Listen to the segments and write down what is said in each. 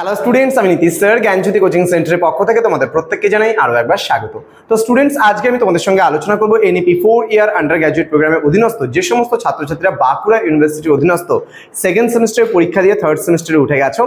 Hello students, আমি Nitish sir জ্ঞানজ্যোতি coaching সেন্টারের পক্ষ থেকে তোমাদের প্রত্যেককে জানাই আরো একবার স্বাগত। তো স্টুডেন্টস, আজকে আমি তোমাদের সঙ্গে আলোচনা করব এনইপি 4 ইয়ার আন্ডার গ্র্যাজুয়েট প্রোগ্রামের অধীনস্থ যে সমস্ত ছাত্রছাত্রীরা বাঁকুড়া ইউনিভার্সিটির অধীনস্থ সেকেন্ড সেমিস্টারের পরীক্ষা দিয়ে থার্ড সেমিস্টারে উঠে গেছো,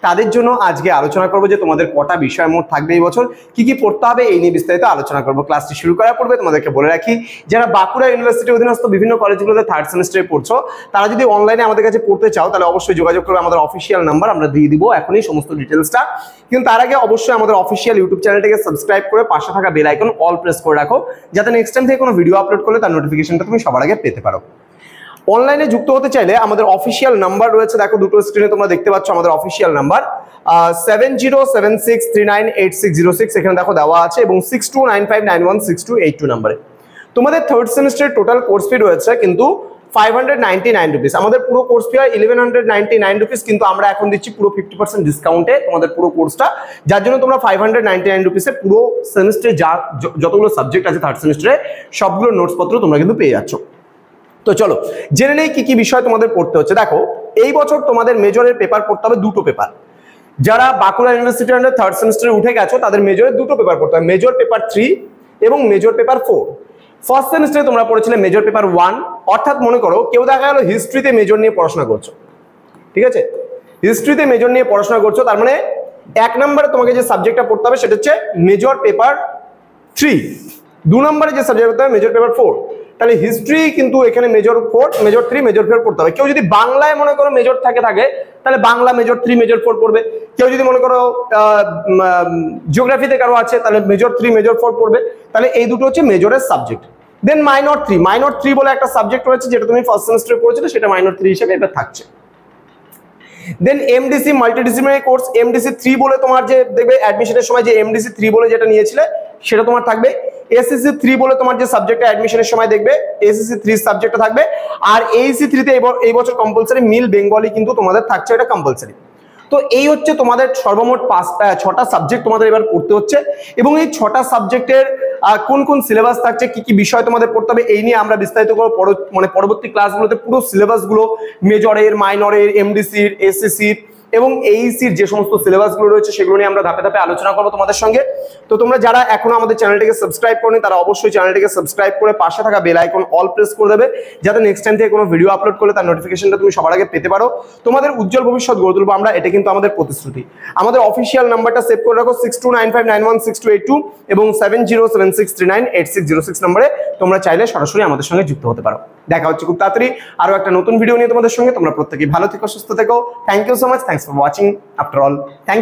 তাদের জন্য আজকে আলোচনা করব যে তোমাদের কটা বিষয় মোট থাকবে এই বছর, কি কি পড়তে হবে এই নিয়ে বিস্তারিত আলোচনা করব। ক্লাসটি শুরু করার পূর্বে তোমাদেরকে বলে রাখি, যারা বাঁকুড়া ইউনিভার্সিটির অধীনস্থ বিভিন্ন কলেজগুলোতে থার্ড সেমিস্টারে পড়ছো, তারা যদি অনলাইনে আমাদের কাছে পড়তে চাও তাহলে অবশ্যই যোগাযোগ করবে। আমাদের অফিসিয়াল নাম্বার আমরা দিয়ে দিব এখনই সমস্ত ডিটেলসটা। কিন্তু তার আগে অবশ্যই আমাদের অফিসিয়াল ইউটিউব চ্যানেলটাকে সাবস্ক্রাইব করে পাশে থাকা বেল আইকন অল প্রেস করে রাখো, যাতে নেক্সট টাইম থেকে কোনো ভিডিও আপলোড করলে তার নোটিফিকেশনটা তুমি সবার আগে পেতে পারো। অনলাইনে যুক্ত হতে চাইলে আমাদের অফিসিয়াল নাম্বার রয়েছে, দেখো দুটো স্ক্রিনে তোমরা দেখতে পাচ্ছ আমাদের অফিসিয়াল নাম্বার 7076398606, এখানে দেখো দেওয়া আছে, এবং 6295916282 নাম্বারে। তোমাদের থার্ড সেমিস্টারের টোটাল কোর্স ফি রয়েছে কিন্তু 599 রুপিস। আমাদের পুরো কোর্স ফি হয় 1199 রুপিস, কিন্তু আমরা এখন দিচ্ছি পুরো 50% ডিসকাউন্টে তোমাদের পুরো কোর্সটা, যার জন্য তোমরা 599 রুপিসে পুরো সেমিস্টারে যতগুলো সাবজেক্ট আছে থার্ড সেমিস্টারে সবগুলো নোটসপত্র তোমরা কিন্তু পেয়ে যাচ্ছ। তো চলো জেনে নেই কি কি বিষয় তোমাদের পড়তে হচ্ছে। দেখো, এই বছর তোমাদের মেজরের পেপার পড়তে হবে দুটো পেপার। যারা বাঁকুড়া ইউনিভার্সিটির আন্ডার থার্ড সেমিস্টারে উঠে গেছো তাদের মেজরের দুটো পেপার পড়তে হবে, মেজর পেপার 3 এবং মেজর পেপার 4। ফার্স্ট সেমিস্টারে তোমরা পড়েছিলে মেজর পেপার 1, অর্থাৎ মনে করো কেউ দেখা গেল হিস্ট্রিতে মেজর নিয়ে পড়াশোনা করছো, ঠিক আছে, হিস্ট্রিতে মেজর নিয়ে পড়াশোনা করছো, তার মানে 1 নম্বরে তোমাকে যে সাবজেক্টটা পড়তে হবে সেটা হচ্ছে মেজর পেপার 3, 2 নম্বরে যে সাবজেক্ট পড়তে হবে মেজর পেপার 4। তাহলে হিস্ট্রি কিন্তু এখানে মেজর 4, মেজর 3, মেজর 4 পড়তে হবে। কেউ যদি বাংলায় মনে করো মেজর থাকে তাহলে বাংলা মেজর 3, মেজর 4 পড়বে। কেউ যদি মনে করো জিওগ্রাফিতে কারো আছে তাহলে মেজর 3, মেজর 4 পড়বে। তাহলে এই দুটো হচ্ছে মেজরের সাবজেক্ট। দেন মাইনর 3 বলে একটা সাবজেক্ট রয়েছে, যেটা তুমি ফার্স্ট সেমিস্টারে পড়েছিলে, সেটা মাইনর 3 হিসেবে এটা থাকছে। দেন এমডিসি মাল্টিডিসিপ্লিনারি কোর্স, এমডিসি 3 বলে তোমার যে দেখবে অ্যাডমিশনের সময় যে এমডিসি 3 বলে যেটা নিয়েছিলে সেটা তোমার থাকবে। এসএসসি 3 বলে তোমার যে সাবজেক্টটা অ্যাডমিশনের সময় দেখবে এসএসসি 3 সাবজেক্টটা থাকবে। আর এইসি 3 তে এই বছর কম্পালসারি মিল বেঙ্গলি কিন্তু তোমাদের থাকছে, এটা কম্পালসারি। তো এই হচ্ছে তোমাদের সর্বমোট 6টা সাবজেক্ট তোমাদের এবার পড়তে হচ্ছে, এবং এই 6টা সাবজেক্টের কোন কোন সিলেবাস থাকছে, কি কি বিষয় তোমাদের পড়তে হবে এই নিয়ে আমরা বিস্তারিত করে পরবর্তী ক্লাসগুলোতে পুরো সিলেবাসগুলো মেজরের, মাইনরের, এমডিসির, এসএসসির এবং এইসির যে সমস্ত সিলেবাসগুলো রয়েছে সেগুলো নিয়ে আমরা ধাপে ধাপে আলোচনা করবো তোমাদের সঙ্গে। তো তোমরা যারা এখনো আমাদের চ্যানেলটিকে সাবস্ক্রাইব করনি তারা অবশ্যই চ্যানেলটিকে সাবস্ক্রাইব করে পাশে থাকা বেল আইকন অল প্রেস করে দেবে, যাতে নেক্সট টাইম থেকে কোনো ভিডিও আপলোড করলে তার নোটিফিকেশনটা তুমি সবার আগে পেতে পারো। তোমাদের উজ্জ্বল ভবিষ্যৎ গড়ে তুলবো আমরা, এটা কিন্তু আমাদের প্রতিশ্রুতি। আমাদের অফিসিয়াল নাম্বারটা সেভ করে রাখো 6295916282 এবং 7076398606 নম্বরে তোমরা চাইলে সরাসরি আমাদের সঙ্গে যুক্ত হতে পারো। দেখা হচ্ছে খুব তাড়াতাড়ি আরো একটা নতুন ভিডিও নিয়ে তোমাদের সঙ্গে। তোমরা প্রত্যেকেই ভালো থেকো, সুস্থ থেকো। Thank you so much, thanks for watching after all. Thank